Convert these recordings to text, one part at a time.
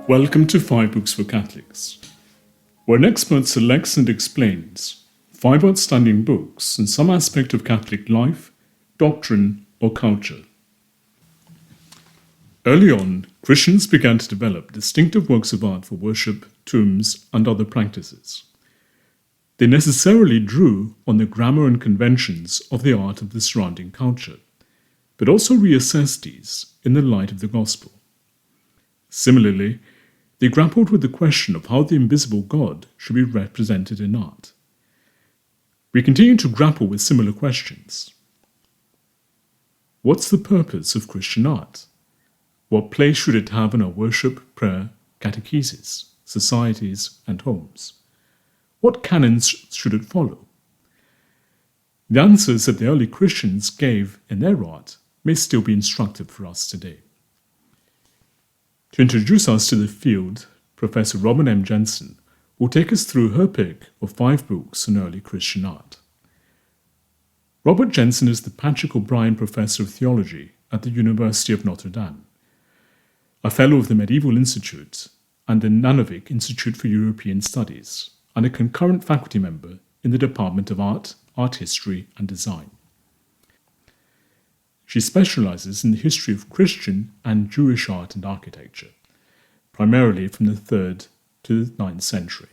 Welcome to 5 Books for Catholics, where an expert selects and explains 5 outstanding books in some aspect of Catholic life, doctrine, or culture. Early on, Christians began to develop distinctive works of art for worship, tombs, and other practices. They necessarily drew on the grammar and conventions of the art of the surrounding culture, but also reassessed these in the light of the gospel. Similarly, they grappled with the question of how the invisible God should be represented in art. We continue to grapple with similar questions. What's the purpose of Christian art? What place should it have in our worship, prayer, catechesis, societies, and homes? What canons should it follow? The answers that the early Christians gave in their art may still be instructive for us today. To introduce us to the field, Professor Robin M. Jensen will take us through her pick of 5 books on early Christian art. Robert Jensen is the Patrick O'Brien Professor of Theology at the University of Notre Dame, a Fellow of the Medieval Institute and the Nanovic Institute for European Studies, and a concurrent faculty member in the Department of Art, Art History, and Design. She specializes in the history of Christian and Jewish art and architecture, primarily from the 3rd to the 9th century.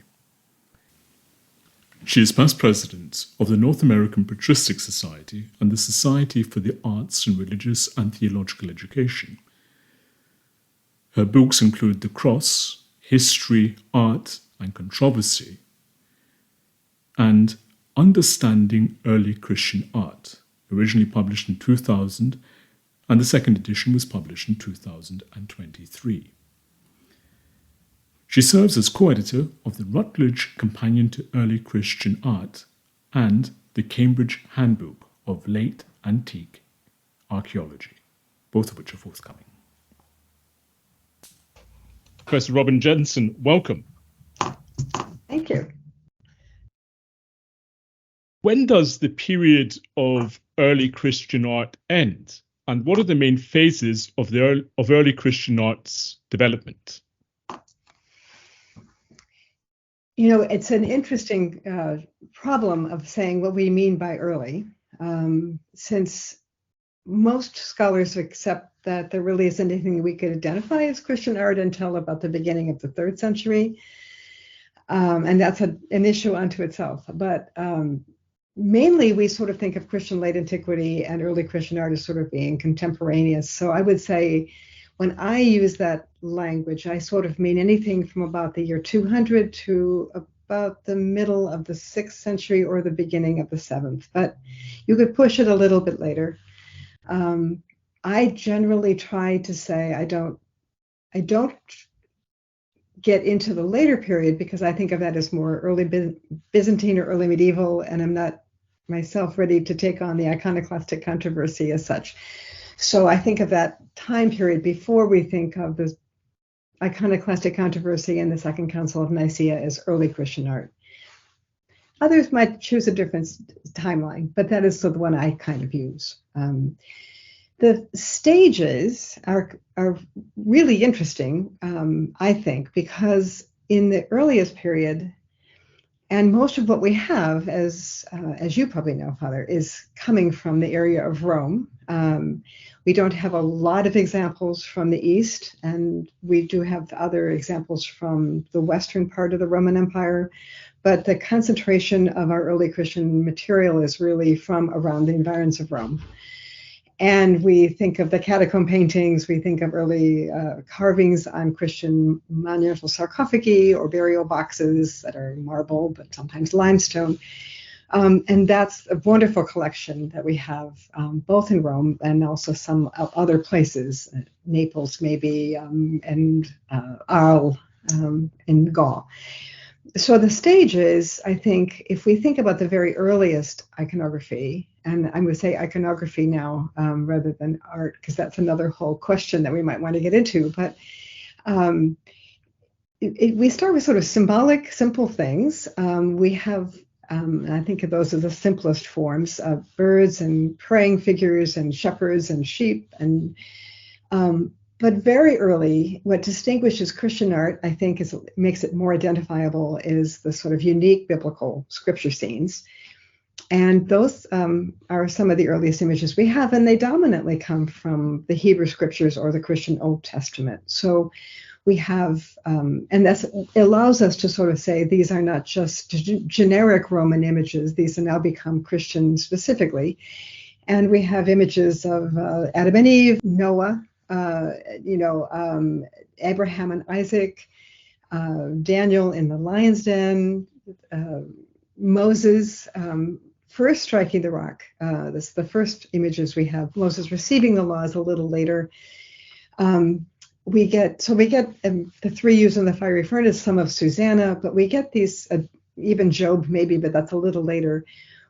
She is past president of the North American Patristic Society and the Society for the Arts in Religious and Theological Education. Her books include The Cross, History, Art, and Controversy, and Understanding Early Christian Art, originally published in 2000, and the second edition was published in 2023. She serves as co-editor of the Routledge Companion to Early Christian Art and the Cambridge Handbook of Late Antique Archaeology, both of which are forthcoming. Professor Robin Jensen, welcome. Thank you. When does the period of early Christian art end, and what are the main phases of early Christian art's development? You know, it's an interesting problem of saying what we mean by early, since most scholars accept that there really isn't anything we could identify as Christian art until about the beginning of the 3rd century, and that's an issue unto itself. But mainly, we sort of think of Christian late antiquity and early Christian art as sort of being contemporaneous. So I would say when I use that language, I sort of mean anything from about the year 200 to about the middle of the 6th century or the beginning of the 7th. But you could push it a little bit later. I generally try to say I don't get into the later period because I think of that as more early Byzantine or early medieval, and I'm not myself ready to take on the iconoclastic controversy as such. So I think of that time period before we think of the iconoclastic controversy in the Second Council of Nicaea as early Christian art. Others might choose a different timeline, but that is the one I kind of use. The stages are really interesting, I think, because in the earliest period, and most of what we have, as you probably know, Father, is coming from the area of Rome. We don't have a lot of examples from the East, and we do have other examples from the western part of the Roman Empire, but the concentration of our early Christian material is really from around the environs of Rome. And we think of the catacomb paintings, we think of early carvings on Christian monumental sarcophagi or burial boxes that are marble, but sometimes limestone. And that's a wonderful collection that we have, both in Rome and also some other places, Naples maybe, and Arles in Gaul. So the stages, I think, if we think about the very earliest iconography, and I'm going to say iconography now rather than art, because that's another whole question that we might want to get into. But we start with sort of symbolic, simple things. We have, and I think of those as the simplest forms of birds and praying figures and shepherds and sheep and But very early, what distinguishes Christian art, I think, makes it more identifiable is the sort of unique biblical scripture scenes. And those are some of the earliest images we have, and they dominantly come from the Hebrew scriptures or the Christian Old Testament. So we have, and that allows us to sort of say these are not just generic Roman images, these have now become Christian specifically. And we have images of Adam and Eve, Noah, Abraham and Isaac, Daniel in the lion's den, Moses first striking the rock. This is the first images we have. Moses receiving the laws a little later. We get the three using the fiery furnace, some of Susanna, but we get these, even Job maybe, but that's a little later.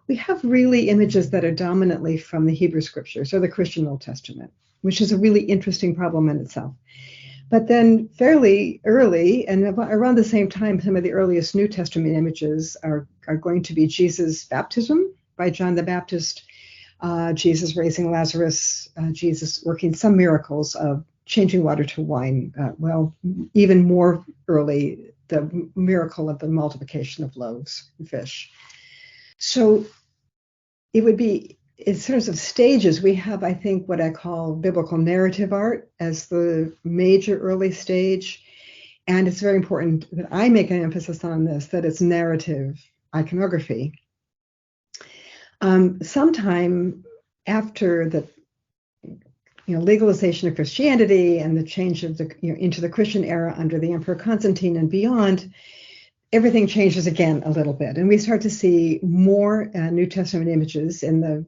We have really images that are dominantly from the Hebrew scriptures or the Christian Old Testament, which is a really interesting problem in itself. But then fairly early, and around the same time, some of the earliest New Testament images are going to be Jesus' baptism by John the Baptist, Jesus raising Lazarus, Jesus working some miracles of changing water to wine. Even more early, the miracle of the multiplication of loaves and fish. So it would be, in terms of stages, we have, I think, what I call biblical narrative art as the major early stage. And it's very important that I make an emphasis on this, that it's narrative iconography. Sometime after the legalization of Christianity and the change of into the Christian era under the Emperor Constantine and beyond, everything changes again a little bit. And we start to see more New Testament images in the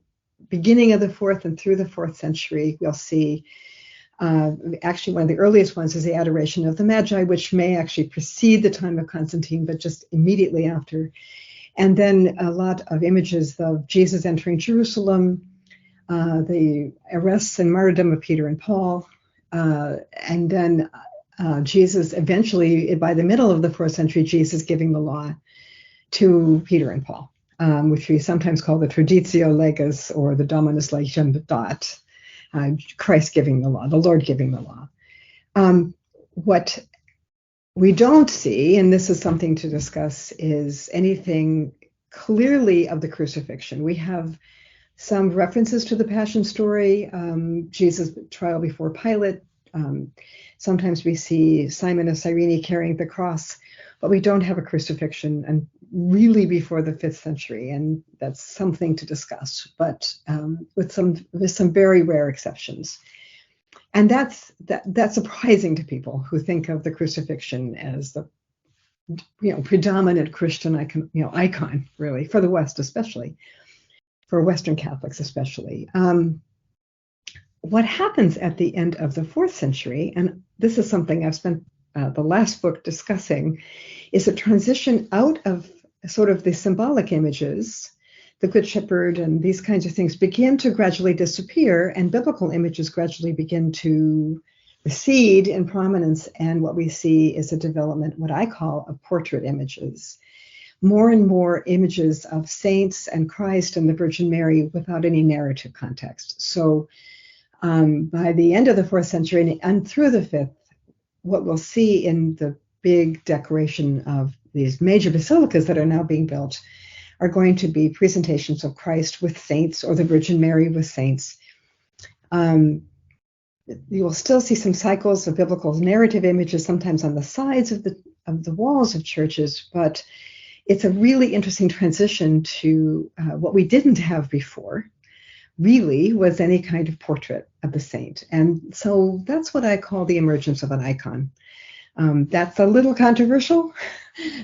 beginning of the 4th and through the 4th century. We'll see, actually one of the earliest ones is the Adoration of the Magi, which may actually precede the time of Constantine, but just immediately after. And then a lot of images of Jesus entering Jerusalem, the arrests and martyrdom of Peter and Paul, and then Jesus eventually, by the middle of the 4th century, Jesus giving the law to Peter and Paul, which we sometimes call the Traditio Legis or the Dominus Legem Dat, Christ giving the law, the Lord giving the law. What we don't see, and this is something to discuss, is anything clearly of the crucifixion. We have some references to the Passion story, Jesus' trial before Pilate. Sometimes we see Simon of Cyrene carrying the cross, but we don't have a crucifixion and really before the 5th century, and that's something to discuss, but with some very rare exceptions. And that's surprising to people who think of the crucifixion as the predominant Christian icon, really, for the West especially, for Western Catholics especially. What happens at the end of the 4th century, and this is something I've spent the last book discussing, is a transition out of sort of the symbolic images. The Good Shepherd and these kinds of things begin to gradually disappear, and biblical images gradually begin to recede in prominence. And what we see is a development, what I call, of portrait images. More and more images of saints and Christ and the Virgin Mary without any narrative context. So by the end of the 4th century and through the 5th, what we'll see in the big decoration of these major basilicas that are now being built are going to be presentations of Christ with saints or the Virgin Mary with saints. You will still see some cycles of biblical narrative images, sometimes on the sides of the walls of churches, but it's a really interesting transition to what we didn't have before, really, was any kind of portrait of the saint. And so that's what I call the emergence of an icon. That's a little controversial.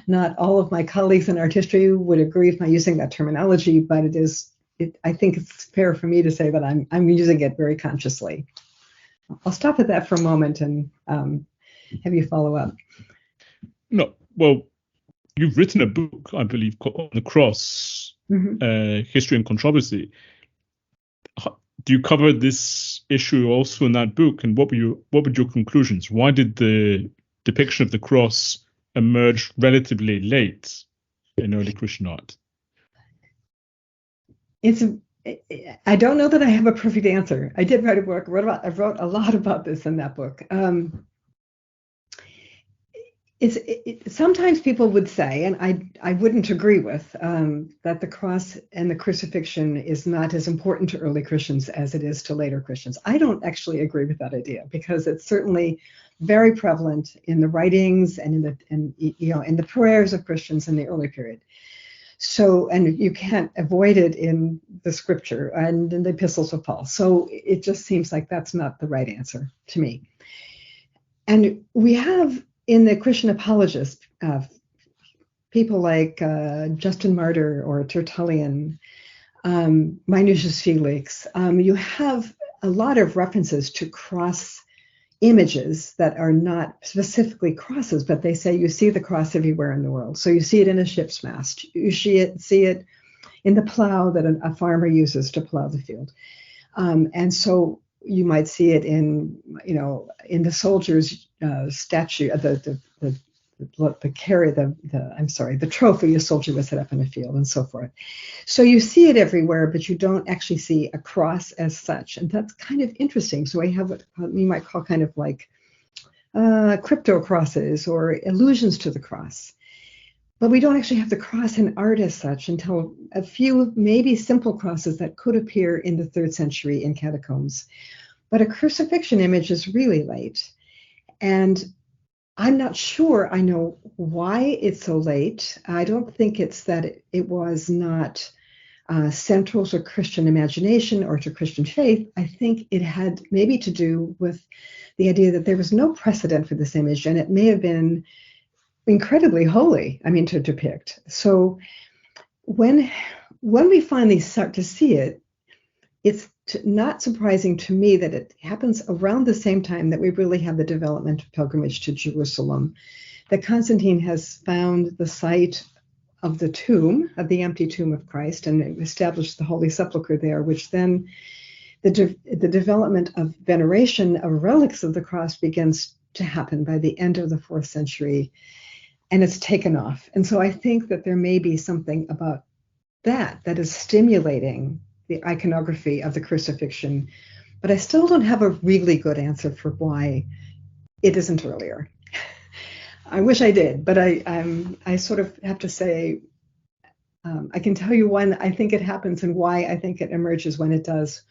Not all of my colleagues in art history would agree with my using that terminology, but I think it's fair for me to say that I'm using it very consciously. I'll stop at that for a moment and have you follow up. No, well, you've written a book, I believe, called On the Cross, History and Controversy. Do you cover this issue also in that book? And what were your conclusions? Why did the depiction of the cross emerge relatively late in early Christian art? It's I don't know that I have a perfect answer. I did write a book. I wrote a lot about this in that book. Sometimes people would say, and I wouldn't agree with, that the cross and the crucifixion is not as important to early Christians as it is to later Christians. I don't actually agree with that idea, because it's certainly very prevalent in the writings and in the prayers of Christians in the early period. So, and you can't avoid it in the scripture and in the epistles of Paul. So it just seems like that's not the right answer to me. And we have in the Christian apologists, people like Justin Martyr or Tertullian, Minucius Felix. You have a lot of references to cross images that are not specifically crosses, but they say you see the cross everywhere in the world. So you see it in a ship's mast. You see it in the plow that a farmer uses to plow the field. And so you might see it in the soldier's statue, the trophy a soldier would set up in a field, and so forth. So you see it everywhere, but you don't actually see a cross as such, and that's kind of interesting. So we have what we might call kind of like crypto crosses or allusions to the cross. But we don't actually have the cross in art as such until a few maybe simple crosses that could appear in the 3rd century in catacombs. But a crucifixion image is really late. And I'm not sure I know why it's so late. I don't think it's that it was not central to Christian imagination or to Christian faith. I think it had maybe to do with the idea that there was no precedent for this image, and it may have been incredibly holy, to depict. So when we finally start to see it, it's not surprising to me that it happens around the same time that we really have the development of pilgrimage to Jerusalem, that Constantine has found the site of the tomb, of the empty tomb of Christ, and established the Holy Sepulchre there, which then the development of veneration of relics of the cross begins to happen by the end of the 4th century, and it's taken off. And so I think that there may be something about that is stimulating the iconography of the crucifixion, but I still don't have a really good answer for why it isn't earlier. I wish I did, but I sort of have to say, I can tell you when I think it happens and why I think it emerges when it does.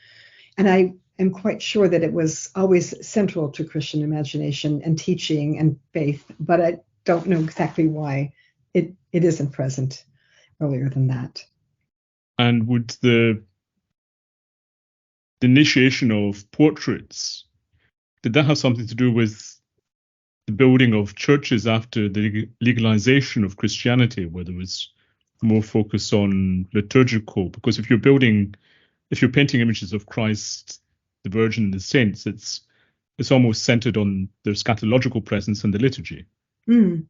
And I am quite sure that it was always central to Christian imagination and teaching and faith, but I don't know exactly why it isn't present earlier than that. And would the initiation of portraits, did that have something to do with the building of churches after the legalization of Christianity, where there was more focus on liturgical? Because if you're painting images of Christ, the Virgin, and the saints, it's almost centered on their scatological presence in the liturgy. Mm.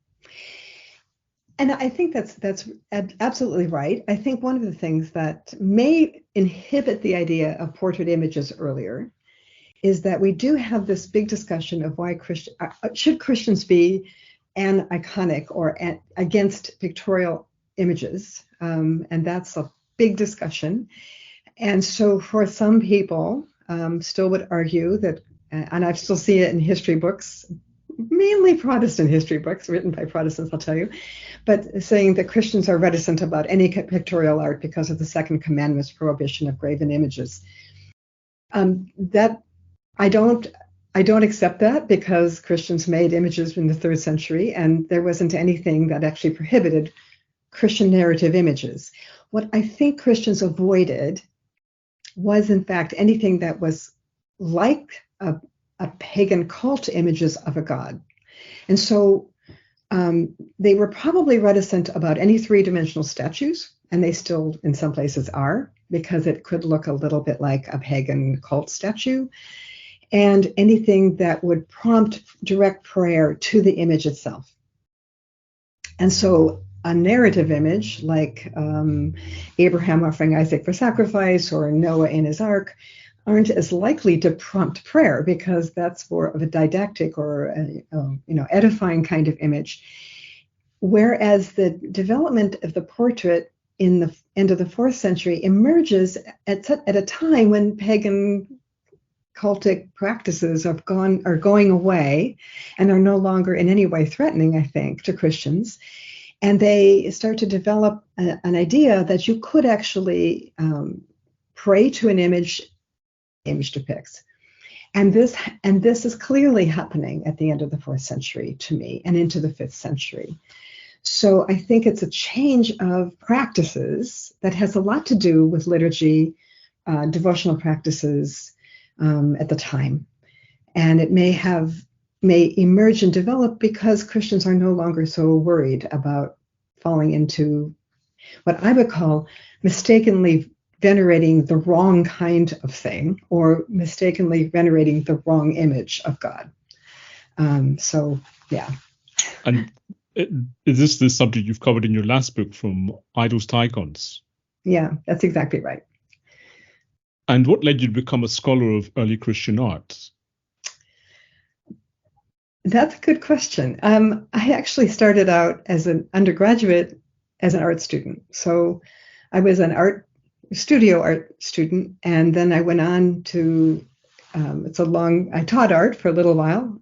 And I think that's absolutely right. I think one of the things that may inhibit the idea of portrait images earlier is that we do have this big discussion of why should Christians be iconic or against pictorial images, and that's a big discussion. And so for some people still would argue that, and I still see it in history books, mainly Protestant history books written by Protestants, I'll tell you, but saying that Christians are reticent about any pictorial art because of the Second Commandment's prohibition of graven images. That I don't accept that, because Christians made images in the 3rd century, and there wasn't anything that actually prohibited Christian narrative images. What I think Christians avoided was, in fact, anything that was like a pagan cult images of a god. And so they were probably reticent about any 3-dimensional statues, and they still in some places are, because it could look a little bit like a pagan cult statue, and anything that would prompt direct prayer to the image itself. And so a narrative image like Abraham offering Isaac for sacrifice or Noah in his ark aren't as likely to prompt prayer, because that's more of a didactic or edifying kind of image. Whereas the development of the portrait in the end of the 4th century emerges at a time when pagan cultic practices are going away and are no longer in any way threatening, I think, to Christians. And they start to develop an idea that you could actually pray to an image depicts. And this is clearly happening at the end of the 4th century to me and into the 5th century. So I think it's a change of practices that has a lot to do with liturgy, devotional practices at the time. And it may emerge and develop because Christians are no longer so worried about falling into what I would call mistakenly venerating the wrong kind of thing or mistakenly venerating the wrong image of God. So, yeah. And is this the subject you've covered in your last book, From Idols to Icons? Yeah, that's exactly right. And what led you to become a scholar of early Christian art? That's a good question. I actually started out as an undergraduate as an art student. So I was an studio art student, and then I went on to, I taught art for a little while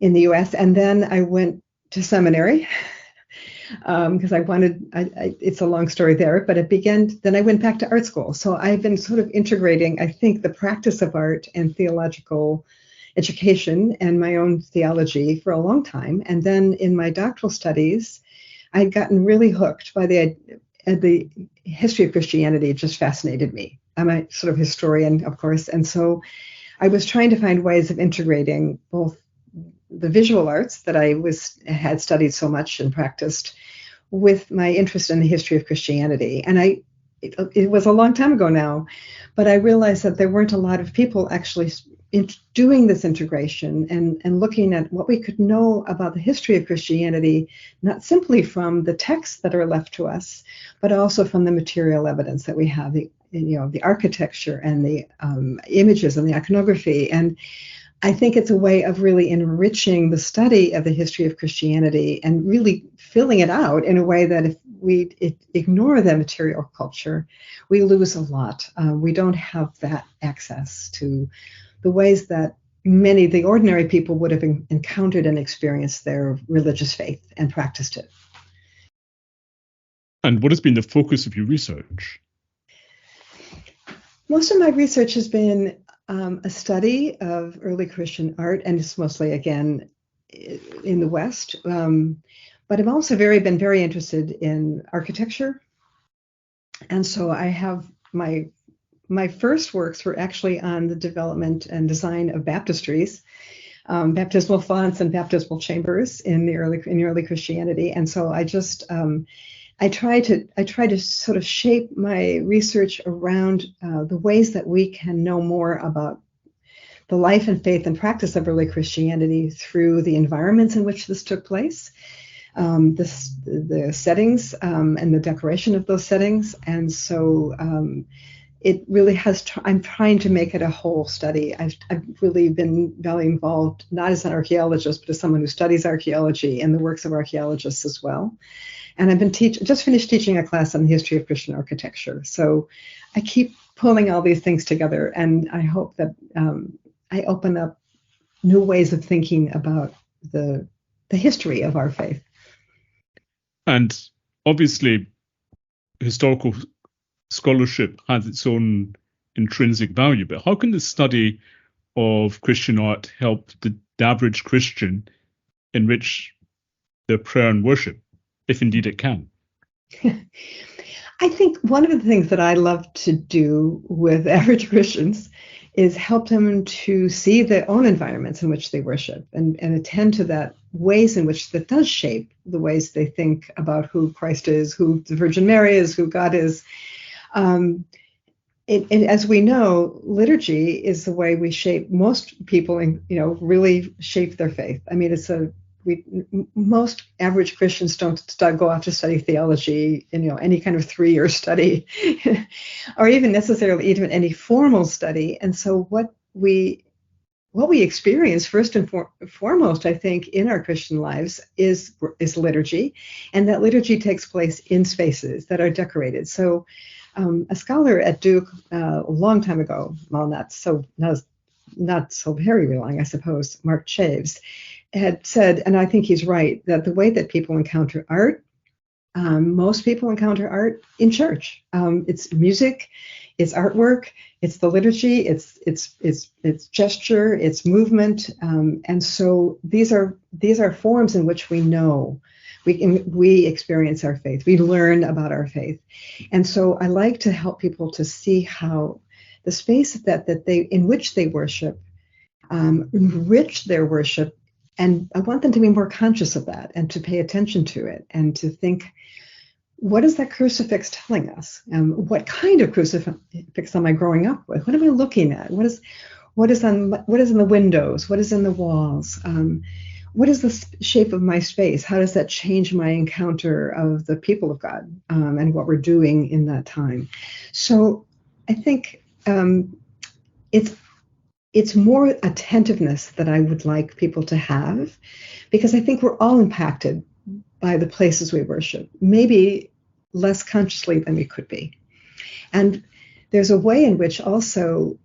in the US, and then I went to seminary because it's a long story there, but then I went back to art school. So I've been sort of integrating, I think, the practice of art and theological education and my own theology for a long time. And then in my doctoral studies, I'd gotten really hooked by the history of Christianity. It just fascinated me. I'm a sort of historian, of course. And so I was trying to find ways of integrating both the visual arts that I had studied so much and practiced with my interest in the history of Christianity. And it was a long time ago now, but I realized that there weren't a lot of people actually doing this integration and looking at what we could know about the history of Christianity, not simply from the texts that are left to us, but also from the material evidence that we have, the architecture and the images and the iconography. And I think it's a way of really enriching the study of the history of Christianity and really filling it out in a way that if we ignore the material culture, we lose a lot. We don't have that access to the ways that many of the ordinary people would have encountered and experienced their religious faith and practiced it. And what has been the focus of your research? Most of my research has been a study of early Christian art, and it's mostly, again, in the West. But I've also been very interested in architecture. And so I have my first works were actually on the development and design of baptistries, baptismal fonts and baptismal chambers in early Christianity. And so I try to sort of shape my research around the ways that we can know more about the life and faith and practice of early Christianity through the environments in which this took place, the settings and the decoration of those settings. And so it really I'm trying to make it a whole study. I've really been very involved, not as an archaeologist, but as someone who studies archaeology and the works of archaeologists as well. And I've been just finished teaching a class on the history of Christian architecture. So I keep pulling all these things together, and I hope that I open up new ways of thinking about the history of our faith. And obviously, historical scholarship has its own intrinsic value, but how can the study of Christian art help the average Christian enrich their prayer and worship, if indeed it can? I think one of the things that I love to do with average Christians is help them to see their own environments in which they worship and attend to that ways in which that does shape the ways they think about who Christ is, who the Virgin Mary is, who God is. As we know, liturgy is the way we shape most people, really shape their faith. I mean, most average Christians don't go off to study theology, any kind of 3-year study, or even necessarily any formal study. And so what we what we experience first and foremost, I think, in our Christian lives is liturgy, and that liturgy takes place in spaces that are decorated. So, a scholar at Duke a long time ago, well, not so very long, I suppose, Mark Chaves, had said, and I think he's right, that the way that people encounter art, most people encounter art in church. It's music, it's artwork, it's the liturgy, it's gesture, it's movement, and so these are forms in which we know we experience our faith, we learn about our faith, and so I like to help people to see how the space that they in which they worship enrich their worship, and I want them to be more conscious of that and to pay attention to it and to think, what is that crucifix telling us? What kind of crucifix am I growing up with? What am I looking at? What is in the windows? What is in the walls? What is the shape of my space? How does that change my encounter of the people of God and what we're doing in that time? So I think it's more attentiveness that I would like people to have, because I think we're all impacted by the places we worship, maybe less consciously than we could be. And there's a way in which also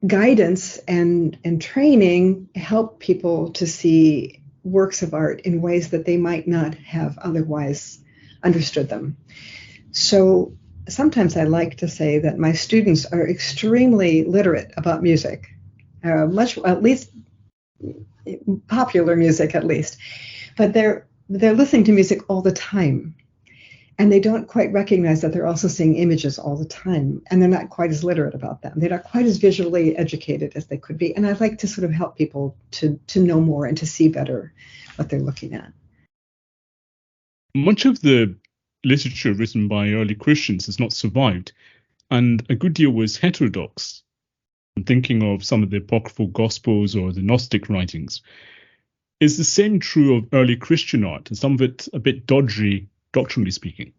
guidance and training help people to see works of art in ways that they might not have otherwise understood them. So sometimes I like to say that my students are extremely literate about music, at least popular music at least, but they're listening to music all the time, and they don't quite recognize that they're also seeing images all the time, and they're not quite as literate about them. They're not quite as visually educated as they could be, and I'd like to sort of help people to know more and to see better what they're looking at. Much of the literature written by early Christians has not survived, and a good deal was heterodox. I'm thinking of some of the apocryphal Gospels or the Gnostic writings. Is the same true of early Christian art, and some of it a bit dodgy, doctrinally speaking?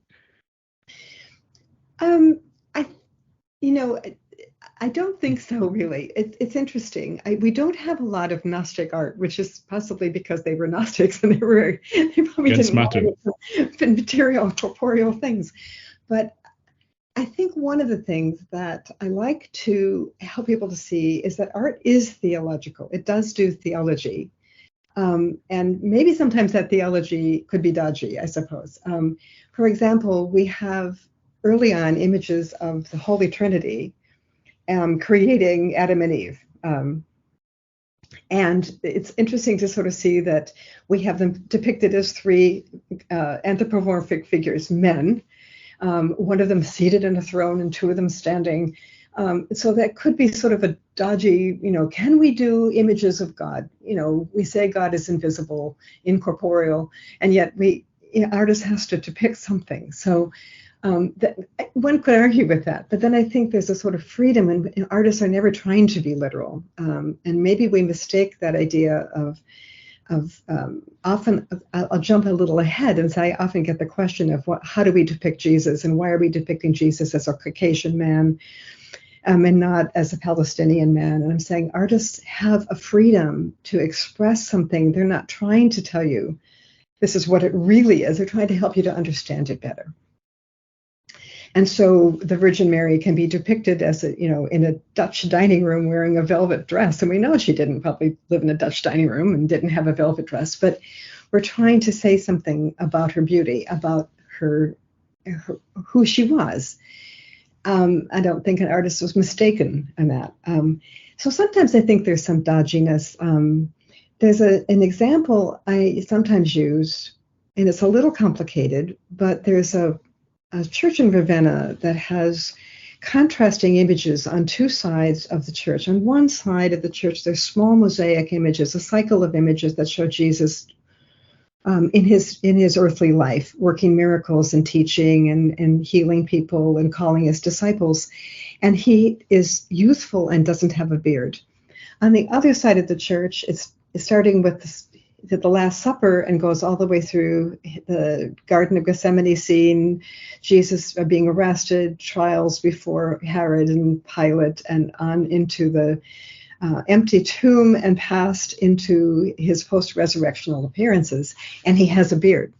I don't think so, really. It's interesting. We don't have a lot of Gnostic art, which is possibly because they were Gnostics and they probably didn't want material, corporeal things. But I think one of the things that I like to help people to see is that art is theological. It does do theology. And maybe sometimes that theology could be dodgy, I suppose. For example, we have early on images of the Holy Trinity creating Adam and Eve. And it's interesting to sort of see that we have them depicted as three anthropomorphic figures, men, one of them seated in a throne and two of them standing. So that could be sort of a dodgy, can we do images of God? We say God is invisible, incorporeal, and yet artist has to depict something. So that one could argue with that, but then I think there's a sort of freedom, and artists are never trying to be literal, and maybe we mistake that idea of often. I'll jump a little ahead and say I often get the question of how do we depict Jesus, and why are we depicting Jesus as a Caucasian man and not as a Palestinian man? And I'm saying artists have a freedom to express something. They're not trying to tell you this is what it really is. They're trying to help you to understand it better. And so the Virgin Mary can be depicted as in a Dutch dining room wearing a velvet dress. And we know she didn't probably live in a Dutch dining room and didn't have a velvet dress, but we're trying to say something about her beauty, about her who she was. I don't think an artist was mistaken in that. So sometimes I think there's some dodginess. There's an example I sometimes use, and it's a little complicated, but there's a church in Ravenna that has contrasting images on two sides of the church. On one side of the church, there's small mosaic images, a cycle of images that show Jesus in his earthly life, working miracles and teaching and healing people and calling his disciples. And he is youthful and doesn't have a beard. On the other side of the church, it's starting with to the Last Supper and goes all the way through the Garden of Gethsemane scene, Jesus being arrested, trials before Herod and Pilate, and on into the empty tomb and past into his post-resurrectional appearances. And he has a beard.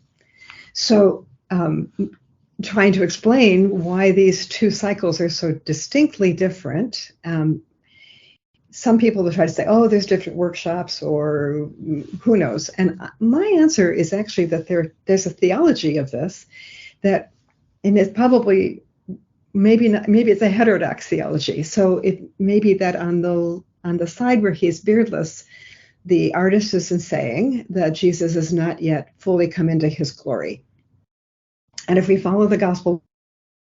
So trying to explain why these two cycles are so distinctly different. Some people will try to say, oh, there's different workshops or who knows. And my answer is actually that there's a theology of this that, and it's probably, maybe it's a heterodox theology. So it may be that on the side where he's beardless, the artist isn't saying that Jesus has not yet fully come into his glory. And if we follow the gospel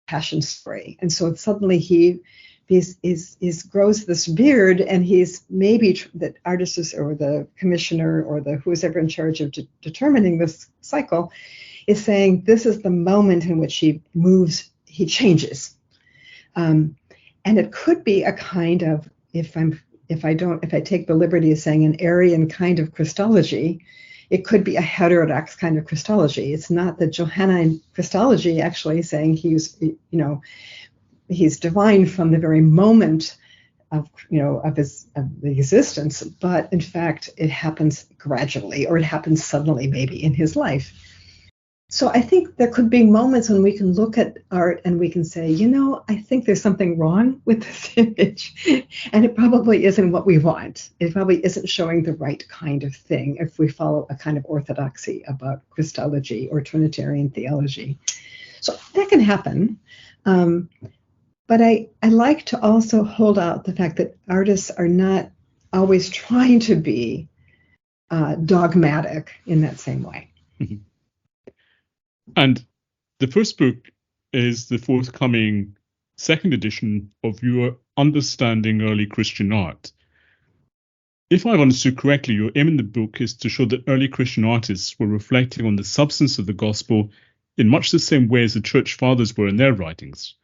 passion story, and so suddenly he grows this beard, and he's maybe the artist is, or the commissioner or the who's ever in charge of determining this cycle is saying this is the moment in which he moves, he changes, and it could be a kind of, if I take the liberty of saying an Arian kind of Christology, it could be a heterodox kind of Christology. It's not the Johannine Christology actually saying he's divine from the very moment of the existence, but in fact it happens gradually, or it happens suddenly maybe in his life. So I think there could be moments when we can look at art and we can say, I think there's something wrong with this image, and it probably isn't what we want. It probably isn't showing the right kind of thing if we follow a kind of orthodoxy about Christology or Trinitarian theology. So that can happen. But I like to also hold out the fact that artists are not always trying to be dogmatic in that same way. Mm-hmm. And the first book is the forthcoming second edition of your Understanding Early Christian Art. If I've understood correctly, your aim in the book is to show that early Christian artists were reflecting on the substance of the gospel in much the same way as the church fathers were in their writings.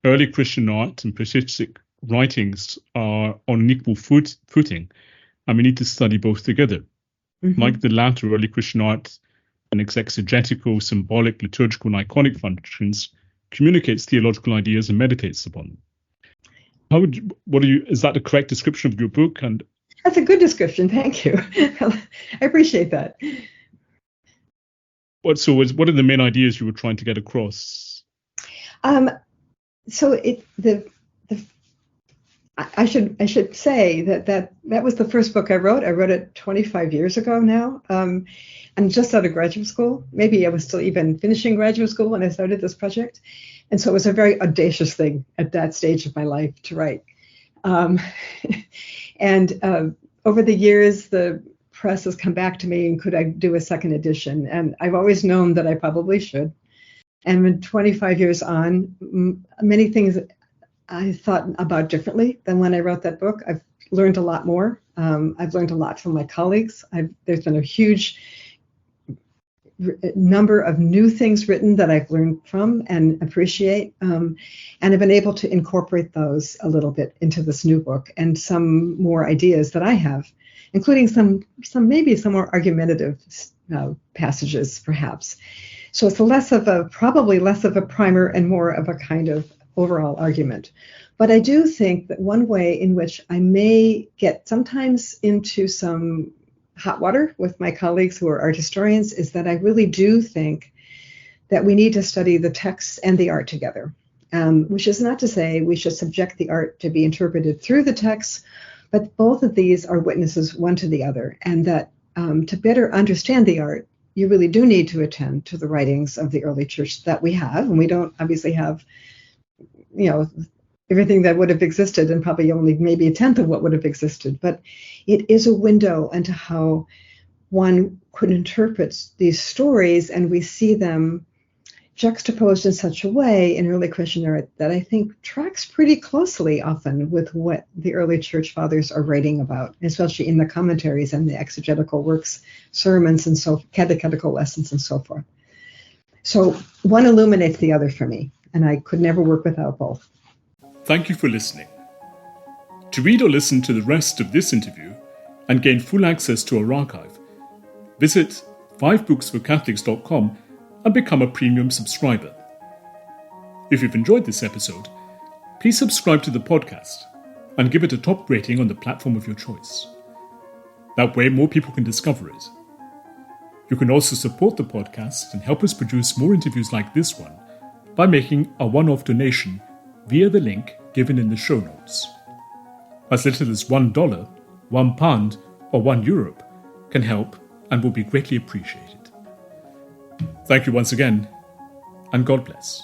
Early Christian art and patristic writings are on an equal footing, and we need to study both together. Mm-hmm. Like the latter, early Christian art and its exegetical, symbolic, liturgical, and iconic functions communicates theological ideas and meditates upon them. Is that a correct description of your book? And that's a good description. Thank you. I appreciate that. What are the main ideas you were trying to get across? So I should say that was the first book I wrote. I wrote it 25 years ago now. I'm just out of graduate school. Maybe I was still even finishing graduate school when I started this project. And so it was a very audacious thing at that stage of my life to write. And over the years, the press has come back to me and could I do a second edition? And I've always known that I probably should. And when 25 years on, many things I thought about differently than when I wrote that book. I've learned a lot more. I've learned a lot from my colleagues. There's been a huge number of new things written that I've learned from and appreciate, and I've been able to incorporate those a little bit into this new book and some more ideas that I have, including some more argumentative passages, perhaps. So it's probably less of a primer and more of a kind of overall argument. But I do think that one way in which I may get sometimes into some hot water with my colleagues who are art historians is that I really do think that we need to study the text and the art together, which is not to say we should subject the art to be interpreted through the text, but both of these are witnesses one to the other, and that to better understand the art, you really do need to attend to the writings of the early church that we have, and we don't obviously have, everything that would have existed, and probably only maybe a tenth of what would have existed. But it is a window into how one could interpret these stories, and we see them juxtaposed in such a way in early Christian art that I think tracks pretty closely often with what the early church fathers are writing about, especially in the commentaries and the exegetical works, sermons, and so catechetical lessons and so forth. So one illuminates the other for me, and I could never work without both. Thank you for listening. To read or listen to the rest of this interview and gain full access to our archive, Visit 5booksforcatholics.com and become a premium subscriber. If you've enjoyed this episode, please subscribe to the podcast and give it a top rating on the platform of your choice. That way, more people can discover it. You can also support the podcast and help us produce more interviews like this one by making a one-off donation via the link given in the show notes. As little as $1, £1, or €1 can help and will be greatly appreciated. Thank you once again, and God bless.